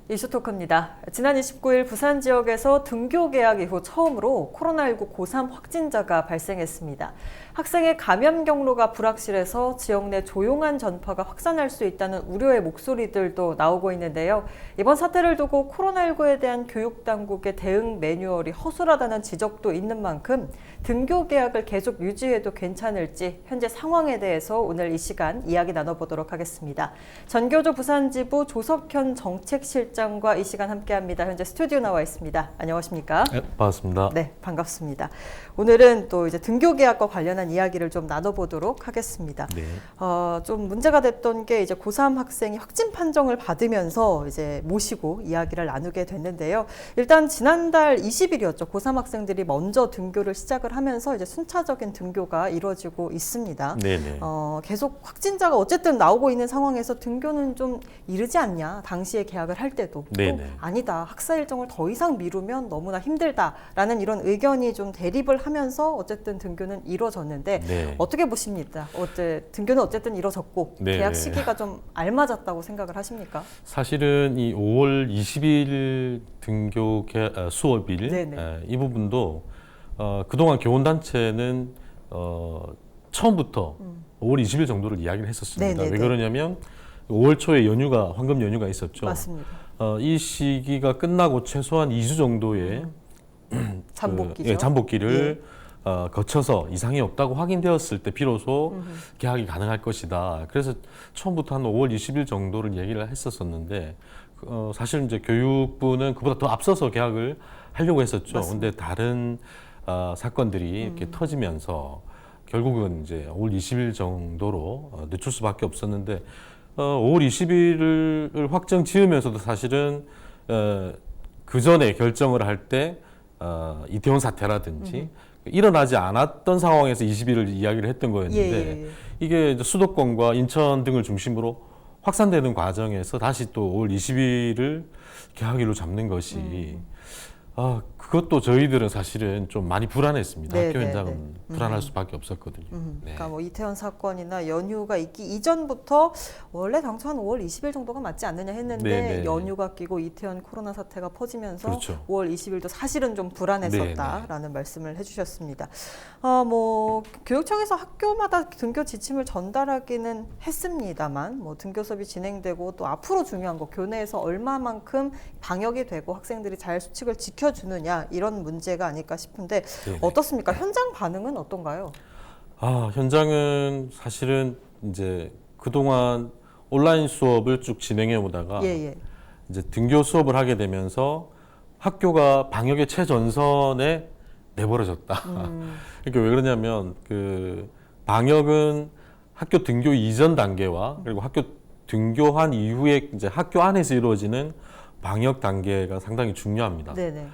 이슈토크입니다. 지난 29일 부산 지역에서 등교 개학 이후 처음으로 코로나19 고3 확진자가 발생했습니다. 학생의 감염 경로가 불확실해서 지역 내 조용한 전파가 확산할 수 있다는 우려의 목소리들도 나오고 있는데요. 이번 사태를 두고 코로나19에 대한 교육당국의 대응 매뉴얼이 허술하다는 지적도 있는 만큼 등교 개학을 계속 유지해도 괜찮을지 현재 상황에 대해서 오늘 이 시간 이야기 나눠보도록 하겠습니다. 전교조 부산지부 조석현 정책실장과 이 시간 함께합니다. 현재 스튜디오 나와 있습니다. 안녕하십니까? 네, 반갑습니다. 네, 반갑습니다. 오늘은 또 이제 등교 개학과 관련한 이야기를 좀 나눠보도록 하겠습니다. 네. 좀 문제가 됐던 게 이제 고3 학생이 확진 판정을 받으면서 이제 모시고 이야기를 나누게 됐는데요. 일단 지난달 20일이었죠. 고3 학생들이 먼저 등교를 시작을 하면서 이제 순차적인 등교가 이루어지고 있습니다. 네네. 계속 확진자가 어쨌든 나오고 있는 상황에서 등교는 좀 이르지 않냐. 당시에 개학을 할 때도. 또 네네. 아니다. 학사 일정을 더 이상 미루면 너무나 힘들다라는 이런 의견이 좀 대립을 하면서 어쨌든 등교는 이루어졌는데 네. 어떻게 보십니까? 등교는 어쨌든 이루어졌고 네. 개학 시기가 좀 알맞았다고 생각을 하십니까? 사실은 이 5월 20일 등교 수업일 네네. 이 부분도 그동안 교원단체는 처음부터 5월 20일 정도를 이야기를 했었습니다. 네네네. 왜 그러냐면 5월 초에 황금 연휴가 있었죠. 맞습니다. 이 시기가 끝나고 최소한 2주 정도의 잠복기죠. 잠복기를 거쳐서 이상이 없다고 확인되었을 때 비로소 개학이 가능할 것이다. 그래서 처음부터 한 5월 20일 정도를 얘기를 했었었는데 사실 이제 교육부는 그보다 더 앞서서 개학을 하려고 했었죠. 그런데 다른 사건들이 이렇게 터지면서 결국은 이제 5월 20일 정도로 늦출 수밖에 없었는데 5월 20일을 확정 지으면서도 사실은 그 전에 결정을 할 때 이태원 사태라든지 일어나지 않았던 상황에서 20일을 이야기를 했던 거였는데 예. 이게 이제 수도권과 인천 등을 중심으로 확산되는 과정에서 다시 또 5월 20일을 개학일로 잡는 것이 그것도 저희들은 사실은 좀 많이 불안했습니다. 네, 학교 네, 현장은 네. 불안할 수밖에 없었거든요. 네. 그러니까 뭐 이태원 사건이나 연휴가 있기 이전부터 원래 당초 한 5월 20일 정도가 맞지 않느냐 했는데 네네. 연휴가 끼고 이태원 코로나 사태가 퍼지면서 그렇죠. 5월 20일도 사실은 좀 불안했었다라는 네네. 말씀을 해주셨습니다. 뭐 교육청에서 학교마다 등교 지침을 전달하기는 했습니다만 뭐 등교 수업이 진행되고 또 앞으로 중요한 거 교내에서 얼마만큼 방역이 되고 학생들이 잘 수칙을 지켜주느냐 이런 문제가 아닐까 싶은데 네네. 어떻습니까? 현장 반응은 어떤가요? 현장은 사실은 이제 그동안 온라인 수업을 쭉 진행해 오다가 예. 이제 등교 수업을 하게 되면서 학교가 방역의 최전선에 내버려졌다. 그러니까 왜 그러냐면 그 방역은 학교 등교 이전 단계와 그리고 학교 등교한 이후에 이제 학교 안에서 이루어지는 방역 단계가 상당히 중요합니다. 네네.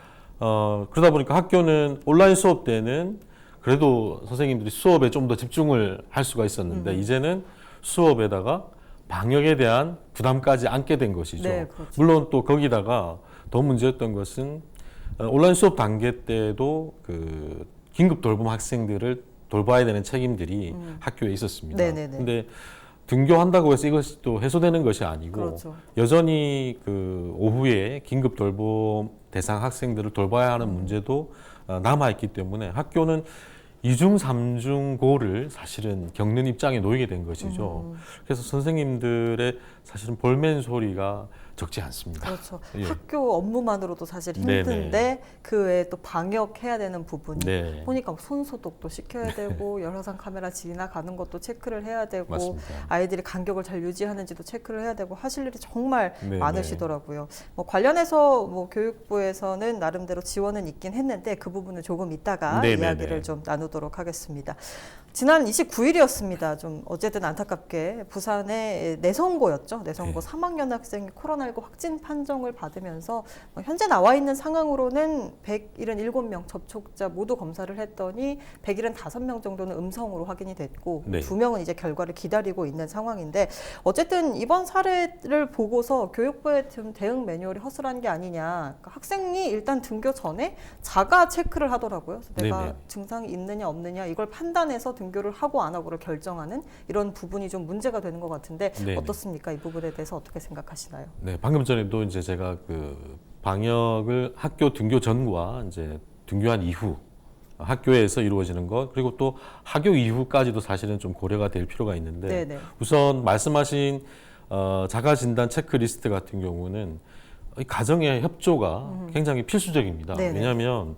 그러다 보니까 학교는 온라인 수업 때는 그래도 선생님들이 수업에 좀 더 집중을 할 수가 있었는데 이제는 수업에다가 방역에 대한 부담까지 안게 된 것이죠. 네, 그렇죠. 물론 또 거기다가 더 문제였던 것은 온라인 수업 단계 때도 그 긴급 돌봄 학생들을 돌봐야 되는 책임들이 학교에 있었습니다. 네네네. 근데 등교한다고 해서 이것이 또 해소되는 것이 아니고 그렇죠. 여전히 그 오후에 긴급 돌봄 대상 학생들을 돌봐야 하는 문제도 남아있기 때문에 학교는 이중 삼중고를 사실은 겪는 입장에 놓이게 된 것이죠. 그래서 선생님들의 사실은 볼멘 소리가 적지 않습니다. 그렇죠. 예. 학교 업무만으로도 사실 힘든데 네네. 그 외에 또 방역해야 되는 부분이 네. 보니까 손 소독도 시켜야 되고 열화상 카메라 지나가는 것도 체크를 해야 되고 맞습니다. 아이들이 간격을 잘 유지하는지도 체크를 해야 되고 하실 일이 정말 네네. 많으시더라고요. 뭐 관련해서 뭐 교육부에서는 나름대로 지원은 있긴 했는데 그 부분은 조금 이따가 네네네. 이야기를 좀 나누도록 하겠습니다. 지난 29일이었습니다. 좀 어쨌든 안타깝게 부산의 내성고였죠. 내성고 네. 3학년 학생이 코로나19 확진 판정을 받으면서 현재 나와 있는 상황으로는 177명 접촉자 모두 검사를 했더니 175명 정도는 음성으로 확인이 됐고 네. 2명은 이제 결과를 기다리고 있는 상황인데 어쨌든 이번 사례를 보고서 교육부의 좀 대응 매뉴얼이 허술한 게 아니냐. 그러니까 학생이 일단 등교 전에 자가 체크를 하더라고요. 그래서 내가 네네. 증상이 있느냐 없느냐 이걸 판단해서 등교를 하고 안 하고를 결정하는 이런 부분이 좀 문제가 되는 것 같은데 네네. 어떻습니까? 이 부분에 대해서 어떻게 생각하시나요? 네, 방금 전에도 이제 제가 그 방역을 학교 등교 전과 이제 등교한 이후 학교에서 이루어지는 것 그리고 또 학교 이후까지도 사실은 좀 고려가 될 필요가 있는데 네네. 우선 말씀하신 자가 진단 체크리스트 같은 경우는 이 가정의 협조가 굉장히 필수적입니다. 네네. 왜냐하면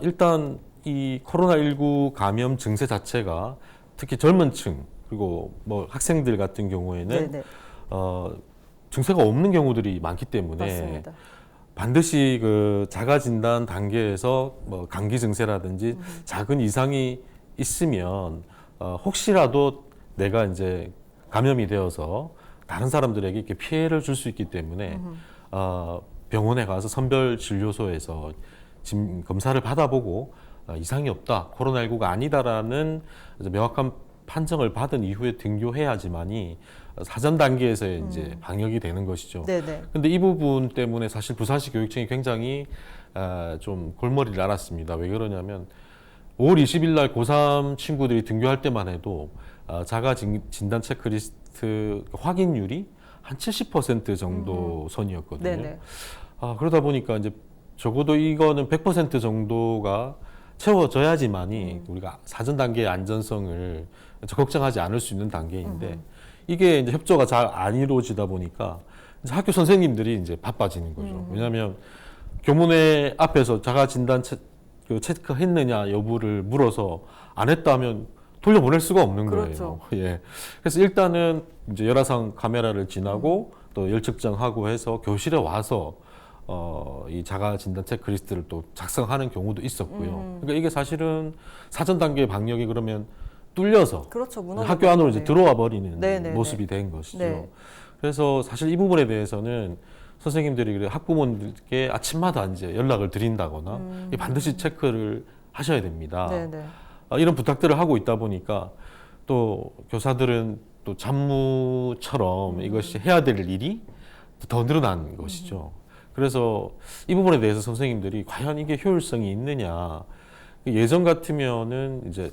일단 이 코로나19 감염 증세 자체가 특히 젊은 층 그리고 뭐 학생들 같은 경우에는 네네. 증세가 없는 경우들이 많기 때문에 맞습니다. 반드시 그 자가 진단 단계에서 뭐 감기 증세라든지 작은 이상이 있으면 혹시라도 내가 이제 감염이 되어서 다른 사람들에게 이렇게 피해를 줄 수 있기 때문에 병원에 가서 선별 진료소에서 검사를 받아보고 이상이 없다, 코로나19가 아니다라는 이제 명확한 판정을 받은 이후에 등교해야지만이 사전 단계에서의 이제 방역이 되는 것이죠. 네네. 근데 이 부분 때문에 사실 부산시 교육청이 굉장히 좀 골머리를 앓았습니다. 왜 그러냐면 5월 20일 날 고3 친구들이 등교할 때만 해도 자가 진단 체크리스트 확인율이 한 70% 정도 선이었거든요. 네네. 그러다 보니까 이제 적어도 이거는 100% 정도가 채워져야지만이 우리가 사전 단계의 안전성을 걱정하지 않을 수 있는 단계인데 이게 이제 협조가 잘 안 이루어지다 보니까 이제 학교 선생님들이 이제 바빠지는 거죠. 왜냐하면 교문회 앞에서 자가 진단 체크했느냐 여부를 물어서 안 했다면 돌려보낼 수가 없는 그렇죠. 거예요. 예. 그래서 일단은 이제 열화상 카메라를 지나고 또 열 측정하고 해서 교실에 와서 이 자가 진단 체크리스트를 또 작성하는 경우도 있었고요. 그러니까 이게 사실은 사전 단계 방역이 그러면 뚫려서 그렇죠. 무너져 학교 안으로 이제 버리네요. 들어와 버리는 네네네. 모습이 된 것이죠. 네. 그래서 사실 이 부분에 대해서는 선생님들이 그래 학부모님들께 아침마다 이제 연락을 드린다거나 반드시 체크를 하셔야 됩니다. 네네. 이런 부탁들을 하고 있다 보니까 또 교사들은 또 잡무처럼 이것이 해야 될 일이 더 늘어난 것이죠. 그래서 이 부분에 대해서 선생님들이 과연 이게 효율성이 있느냐. 예전 같으면은 이제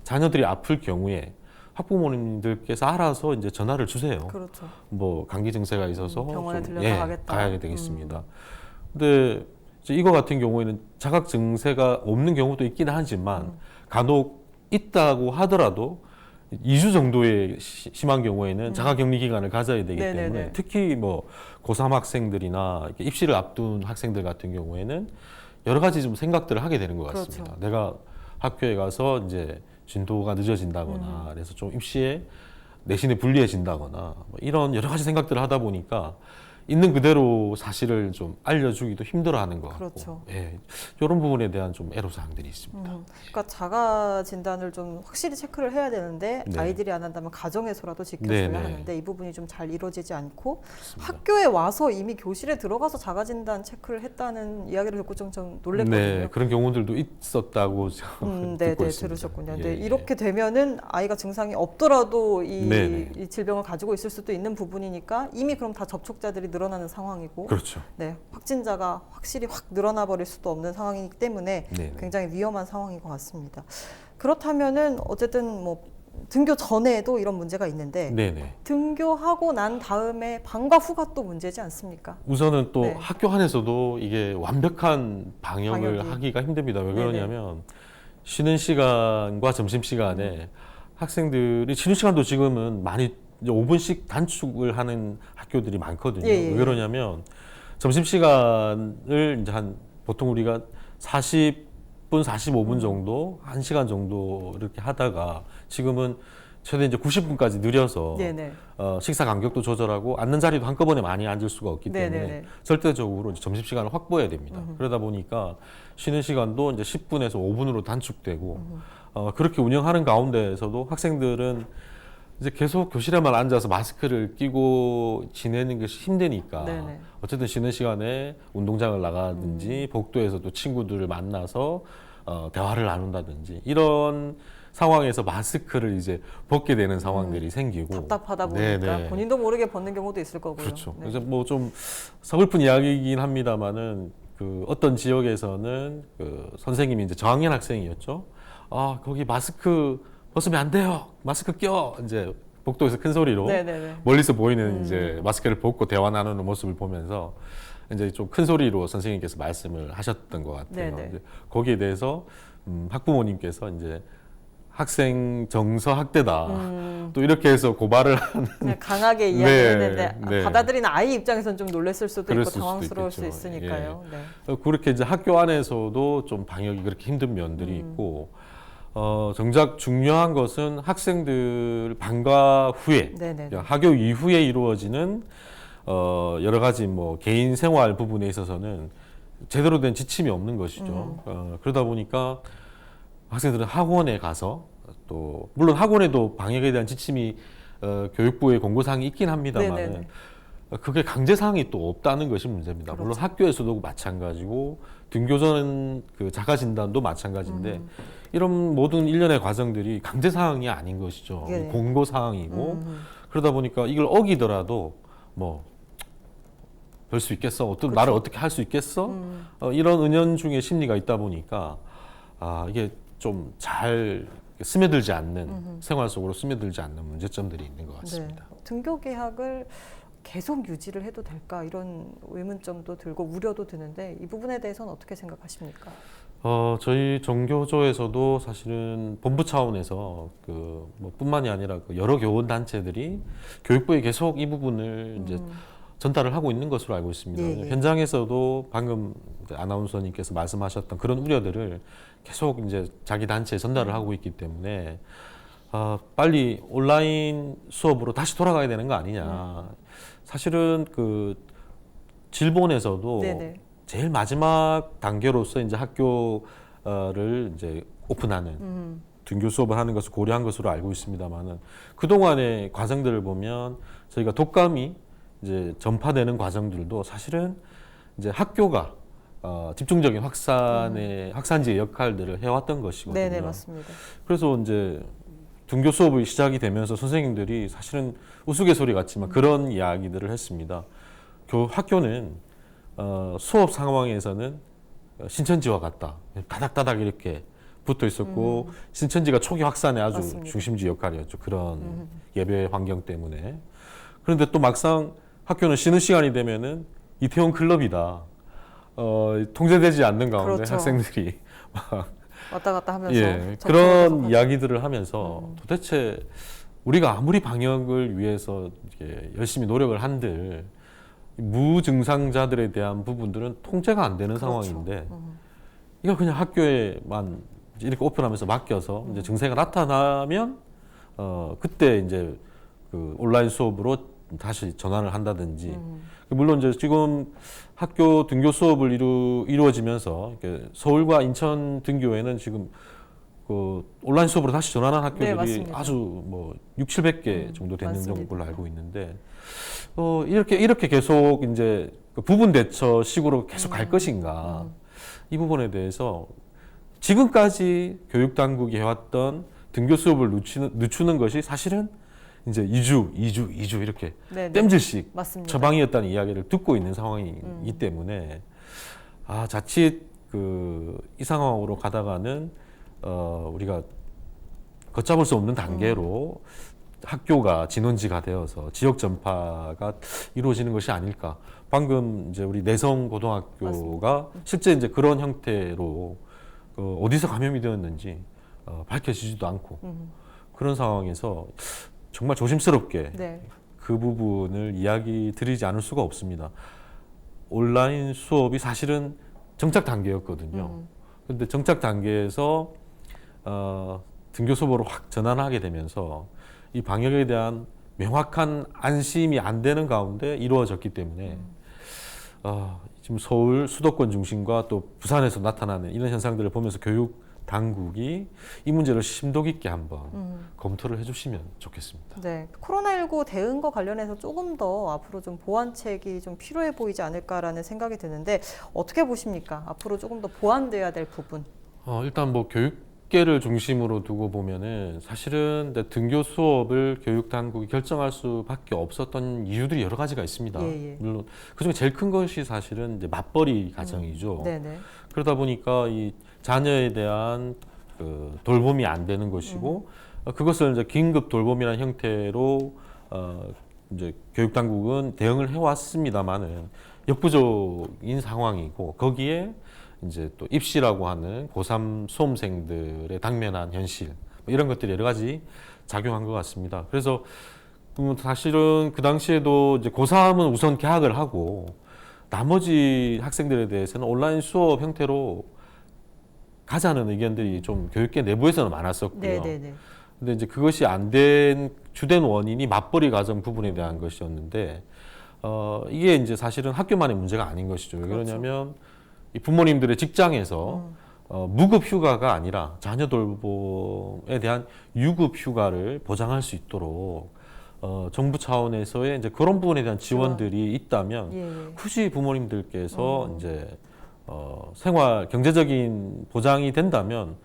자녀들이 아플 경우에 학부모님들께서 알아서 이제 전화를 주세요. 그렇죠. 뭐 감기 증세가 있어서 병원에 좀, 들려서 가겠다. 가야 되겠습니다. 근데 이제 이거 같은 경우에는 자각 증세가 없는 경우도 있긴 하지만 간혹 있다고 하더라도 2주 정도의 심한 경우에는 자가격리 기간을 가져야 되기 네네네. 때문에 특히 뭐 고3 학생들이나 이렇게 입시를 앞둔 학생들 같은 경우에는 여러 가지 좀 생각들을 하게 되는 것 같습니다. 그렇죠. 내가 학교에 가서 이제 진도가 늦어진다거나 그래서 좀 입시에 내신에 불리해진다거나 뭐 이런 여러 가지 생각들을 하다 보니까 있는 그대로 사실을 좀 알려주기도 힘들어하는 것 같고, 그렇죠. 예, 이런 부분에 대한 좀 애로사항들이 있습니다. 그러니까 자가 진단을 좀 확실히 체크를 해야 되는데 네. 아이들이 안 한다면 가정에서라도 지켜줘야 네네. 하는데 이 부분이 좀 잘 이루어지지 않고 학교에 와서 이미 교실에 들어가서 자가 진단 체크를 했다는 이야기를 듣고 좀 놀랬거든요. 네, 그런 경우들도 있었다고 네, 듣고 네, 있습니다. 들으셨군요. 예, 네, 예. 이렇게 되면은 아이가 증상이 없더라도 네네. 이 질병을 가지고 있을 수도 있는 부분이니까 이미 그럼 다 접촉자들이 늘어나는 상황이고, 그렇죠. 네, 확진자가 확실히 확 늘어나 버릴 수도 없는 상황이기 때문에 네네. 굉장히 위험한 상황인 것 같습니다. 그렇다면은 어쨌든 뭐 등교 전에도 이런 문제가 있는데 네네. 등교하고 난 다음에 방과 후가 또 문제지 않습니까? 우선은 또 네. 학교 안에서도 이게 완벽한 방역을 방역이. 하기가 힘듭니다. 왜 네네. 그러냐면 쉬는 시간과 점심 시간에 학생들이 쉬는 시간도 지금은 많이 이제 5분씩 단축을 하는 학교들이 많거든요. 예, 예, 왜 그러냐면 점심 시간을 이제 한 보통 우리가 40분, 45분 정도, 1시간 정도 이렇게 하다가 지금은 최대 이제 90분까지 늘려서 네네. 식사 간격도 조절하고 앉는 자리도 한꺼번에 많이 앉을 수가 없기 때문에 네네네. 절대적으로 이제 점심 시간을 확보해야 됩니다. 그러다 보니까 쉬는 시간도 이제 10분에서 5분으로 단축되고 그렇게 운영하는 가운데에서도 학생들은 이제 계속 교실에만 앉아서 마스크를 끼고 지내는 것이 힘드니까 네네. 어쨌든 쉬는 시간에 운동장을 나가든지 복도에서 또 친구들을 만나서 대화를 나눈다든지 이런 상황에서 마스크를 이제 벗게 되는 상황들이 생기고 답답하다 보니까 네네. 본인도 모르게 벗는 경우도 있을 거고요. 그렇죠. 네. 그래서 뭐 좀 서글픈 이야기이긴 합니다만은 그 어떤 지역에서는 그 선생님이 이제 저학년 학생이었죠. 거기 마스크 벗으면 안 돼요. 마스크 껴. 이제 복도에서 큰 소리로 네네네. 멀리서 보이는 이제 마스크를 벗고 대화 나누는 모습을 보면서 이제 좀 큰 소리로 선생님께서 말씀을 하셨던 것 같아요. 네네. 이제 거기에 대해서 학부모님께서 이제 학생 정서 학대다. 또 이렇게 해서 고발을 그냥 강하게 네, 이야기했는데 네. 받아들이는 아이 입장에서는 좀 놀랐을 수도 있고 그랬을 수도 당황스러울 수 있겠죠. 있으니까요. 네. 그렇게 이제 학교 안에서도 좀 방역이 그렇게 힘든 면들이 있고 정작 중요한 것은 학생들 방과 후에 네네. 학교 이후에 이루어지는 여러 가지 뭐 개인 생활 부분에 있어서는 제대로 된 지침이 없는 것이죠. 그러다 보니까 학생들은 학원에 가서 또 물론 학원에도 방역에 대한 지침이 교육부의 공고사항이 있긴 합니다만 네네네. 그게 강제사항이 또 없다는 것이 문제입니다. 그렇죠. 물론 학교에서도 마찬가지고 등교전 그 자가진단도 마찬가지인데 이런 모든 일련의 과정들이 강제사항이 아닌 것이죠. 네. 공고사항이고 그러다 보니까 이걸 어기더라도 뭐 별 수 있겠어? 어떤 나를 어떻게 할 수 있겠어? 이런 은연중에 심리가 있다 보니까 이게 좀 잘 스며들지 않는 생활 속으로 스며들지 않는 문제점들이 있는 것 같습니다. 네. 등교 개학을 계속 유지를 해도 될까 이런 의문점도 들고 우려도 드는데 이 부분에 대해서는 어떻게 생각하십니까? 저희 정교조에서도 사실은 본부 차원에서 뭐 뿐만이 아니라 여러 교원 단체들이 교육부에 계속 이 부분을 이제 전달을 하고 있는 것으로 알고 있습니다. 예. 현장에서도 방금 이제 아나운서님께서 말씀하셨던 그런 우려들을 계속 이제 자기 단체에 전달을 하고 있기 때문에 빨리 온라인 수업으로 다시 돌아가야 되는 거 아니냐. 사실은 질본에서도 네네. 제일 마지막 단계로서 이제 학교를 이제 오픈하는 등교 수업을 하는 것을 고려한 것으로 알고 있습니다만은 그 동안의 과정들을 보면 저희가 독감이 이제 전파되는 과정들도 사실은 이제 학교가 집중적인 확산지의 역할들을 해왔던 것이거든요. 네네 맞습니다. 그래서 이제 등교 수업이 시작이 되면서 선생님들이 사실은 우스갯소리 같지만 그런 이야기들을 했습니다. 학교는 수업 상황에서는 신천지와 같다. 다닥다닥 이렇게 붙어 있었고 신천지가 초기 확산의 아주 맞습니다. 중심지 역할이었죠. 그런 예배 환경 때문에. 그런데 또 막상 학교는 쉬는 시간이 되면은 이태원 클럽이다. 통제되지 않는 가운데 그렇죠. 학생들이 막 왔다 갔다 하면서 그런 접촉을 이야기들을 하면서 도대체 우리가 아무리 방역을 위해서 이렇게 열심히 노력을 한들 무증상자들에 대한 부분들은 통제가 안 되는 그렇죠. 상황인데 이거 그냥 학교에만 이렇게 오픈하면서 맡겨서 이제 증세가 나타나면 그때 이제 온라인 수업으로 다시 전환을 한다든지 물론 이제 지금 학교 등교 수업을 이루어지면서 서울과 인천 등교에는 지금 온라인 수업으로 다시 전환한 학교들이 맞습니다. 아주 뭐 600~700개 정도 되는 맞습니다. 걸로 알고 있는데 이렇게 계속 이제 부분 대처식으로 계속 갈 것인가 이 부분에 대해서 지금까지 교육 당국이 해왔던 등교 수업을 늦추는 것이 사실은 이제 2주 이렇게 네네. 땜질식 맞습니다. 처방이었다는 이야기를 듣고 있는 상황이기 때문에 자칫 이 상황으로 가다가는 우리가 걷잡을 수 없는 단계로 학교가 진원지가 되어서 지역 전파가 이루어지는 것이 아닐까. 방금 이제 우리 내성 고등학교가 실제 이제 그런 형태로 어디서 감염이 되었는지 밝혀지지도 않고 그런 상황에서 정말 조심스럽게 네. 그 부분을 이야기 드리지 않을 수가 없습니다. 온라인 수업이 사실은 정착 단계였거든요. 그런데 정착 단계에서 등교 수업으로 확 전환하게 되면서 이 방역에 대한 명확한 안심이 안 되는 가운데 이루어졌기 때문에 지금 서울 수도권 중심과 또 부산에서 나타나는 이런 현상들을 보면서 교육 당국이 이 문제를 심도 깊게 한번 검토를 해주시면 좋겠습니다. 네, 코로나19 대응과 관련해서 조금 더 앞으로 좀 보완책이 좀 필요해 보이지 않을까라는 생각이 드는데 어떻게 보십니까? 앞으로 조금 더 보완돼야 될 부분. 일단 뭐 교육계를 중심으로 두고 보면은 사실은 등교 수업을 교육 당국이 결정할 수밖에 없었던 이유들이 여러 가지가 있습니다. 예. 물론 그중에 제일 큰 것이 사실은 이제 맞벌이 가정이죠. 네네. 그러다 보니까 이 자녀에 대한 돌봄이 안 되는 것이고 그것을 이제 긴급 돌봄이라는 형태로 이제 교육 당국은 대응을 해왔습니다만은 역부족인 상황이고 거기에 이제 또 입시라고 하는 고3 수험생들의 당면한 현실 뭐 이런 것들이 여러 가지 작용한 것 같습니다. 그래서 사실은 그 당시에도 이제 고3은 우선 개학을 하고 나머지 학생들에 대해서는 온라인 수업 형태로 가자는 의견들이 좀 교육계 내부에서는 많았었고요. 네네네. 근데 이제 그것이 안 된 주된 원인이 맞벌이 가정 부분에 대한 것이었는데 이게 이제 사실은 학교만의 문제가 아닌 것이죠. 왜 그러냐면 이 부모님들의 직장에서 무급 휴가가 아니라 자녀 돌봄에 대한 유급 휴가를 보장할 수 있도록 정부 차원에서의 이제 그런 부분에 대한 지원들이 있다면 예. 굳이 부모님들께서 이제 생활 경제적인 보장이 된다면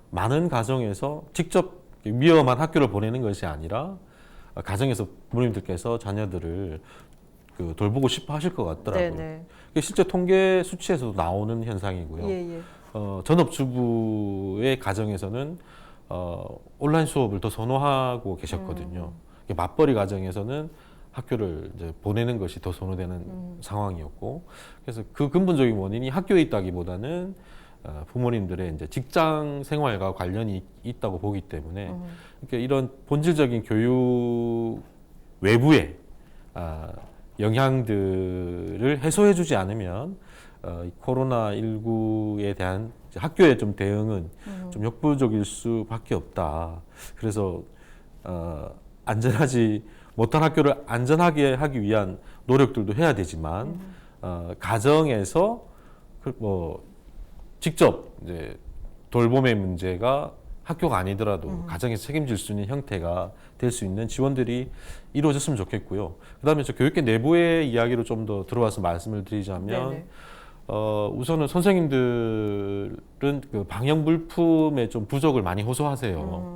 많은 가정에서 직접 위험한 학교를 보내는 것이 아니라 가정에서 부모님들께서 자녀들을 돌보고 싶어 하실 것 같더라고요. 네네. 이게 실제 통계 수치에서도 나오는 현상이고요. 예. 전업주부의 가정에서는 온라인 수업을 더 선호하고 계셨거든요. 맞벌이 가정에서는 학교를 이제 보내는 것이 더 선호되는 상황이었고, 그래서 그 근본적인 원인이 학교에 있다기보다는 부모님들의 이제 직장 생활과 관련이 있다고 보기 때문에 그러니까 이런 본질적인 교육 외부의 영향들을 해소해주지 않으면 이 코로나19에 대한 학교의 좀 대응은 좀 역부족일 수밖에 없다. 그래서 안전하지 못한 학교를 안전하게 하기 위한 노력들도 해야 되지만 가정에서 뭐 직접 이제 돌봄의 문제가 학교가 아니더라도 가정에서 책임질 수 있는 형태가 될 수 있는 지원들이 이루어졌으면 좋겠고요. 그다음에 저 교육계 내부의 이야기로 좀 더 들어와서 말씀을 드리자면 네네. 우선은 선생님들은 그 방역 물품의 좀 부족을 많이 호소하세요.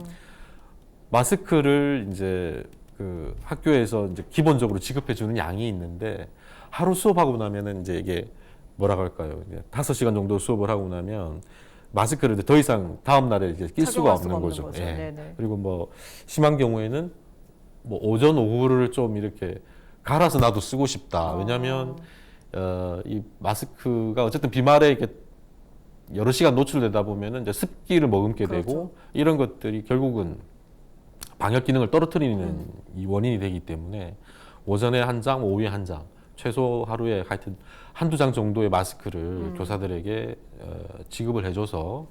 마스크를 이제 그 학교에서 이제 기본적으로 지급해 주는 양이 있는데 하루 수업하고 나면은 이제 이게 뭐라고 할까요? 이제 5시간 정도 수업을 하고 나면 마스크를 더 이상 다음 날에 이제 낄 수가 없는 거죠. 예. 네네. 그리고 뭐 심한 경우에는 뭐 오전 오후를 좀 이렇게 갈아서 나도 쓰고 싶다. 왜냐하면 이 마스크가 어쨌든 비말에 이렇게 여러 시간 노출되다 보면은 이제 습기를 머금게 그렇죠. 되고 이런 것들이 결국은 방역 기능을 떨어뜨리는 이 원인이 되기 때문에 오전에 한 장, 오후에 한 장, 최소 하루에 하여튼 한두 장 정도의 마스크를 교사들에게 지급을 해줘서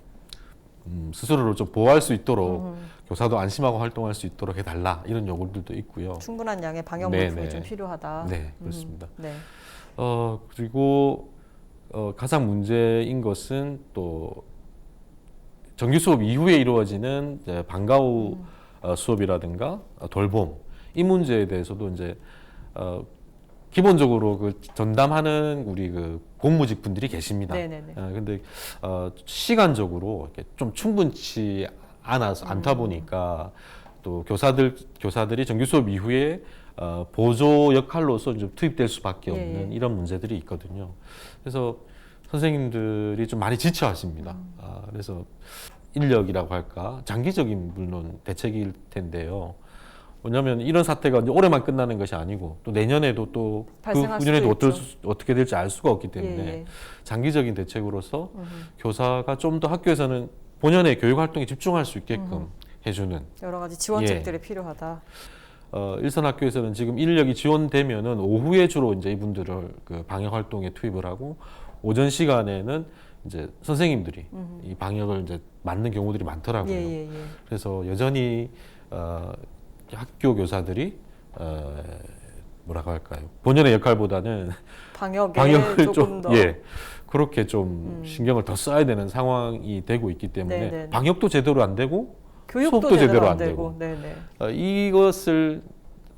스스로를 좀 보호할 수 있도록 교사도 안심하고 활동할 수 있도록 해달라 이런 요구들도 있고요. 충분한 양의 방역 물품이 좀 필요하다. 네, 그렇습니다. 네. 그리고 가장 문제인 것은 또 정규 수업 이후에 이루어지는 이제 방과 후 수업이라든가 돌봄 이 문제에 대해서도 이제 기본적으로 그 전담하는 우리 그 공무직 분들이 계십니다. 네네네. 근데 시간적으로 이렇게 좀 충분치 않다 보니까 또 교사들이 정규 수업 이후에 보조 역할로서 좀 투입될 수밖에 없는 이런 문제들이 있거든요. 그래서 선생님들이 좀 많이 지쳐하십니다. 그래서 인력이라고 할까 장기적인 물론 대책일 텐데요. 왜냐하면 이런 사태가 이제 올해만 끝나는 것이 아니고 또 내년에도 또 그 후년에도 어떻게 될지 알 수가 없기 때문에 장기적인 대책으로서 교사가 좀 더 학교에서는 본연의 교육 활동에 집중할 수 있게끔 해주는 여러 가지 지원책들이 필요하다. 일선 학교에서는 지금 인력이 지원되면은 오후에 주로 이제 이분들을 그 방역 활동에 투입을 하고 오전 시간에는 이제 선생님들이 이 방역을 이제 맡는 경우들이 많더라고요. 그래서 여전히 학교 교사들이 뭐라고 할까요? 본연의 역할보다는 방역을 조금 더 그렇게 좀 신경을 더 써야 되는 상황이 되고 있기 때문에 방역도 제대로 안 되고 교육도 제대로 안 되고 이것을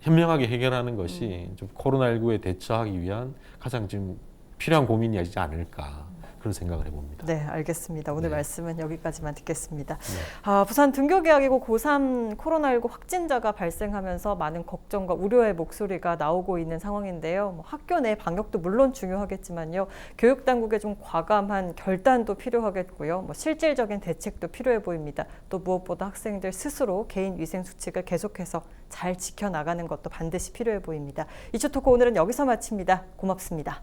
현명하게 해결하는 것이 좀 코로나19에 대처하기 위한 가장 지금 필요한 고민이지 않을까 그런 생각을 해봅니다. 네, 알겠습니다. 오늘 네. 말씀은 여기까지만 듣겠습니다. 네. 부산 등교 개학이고 고3 코로나19 확진자가 발생하면서 많은 걱정과 우려의 목소리가 나오고 있는 상황인데요. 뭐 학교 내 방역도 물론 중요하겠지만요. 교육 당국의 좀 과감한 결단도 필요하겠고요. 뭐 실질적인 대책도 필요해 보입니다. 또 무엇보다 학생들 스스로 개인 위생 수칙을 계속해서 잘 지켜나가는 것도 반드시 필요해 보입니다. 이슈토크 오늘은 여기서 마칩니다. 고맙습니다.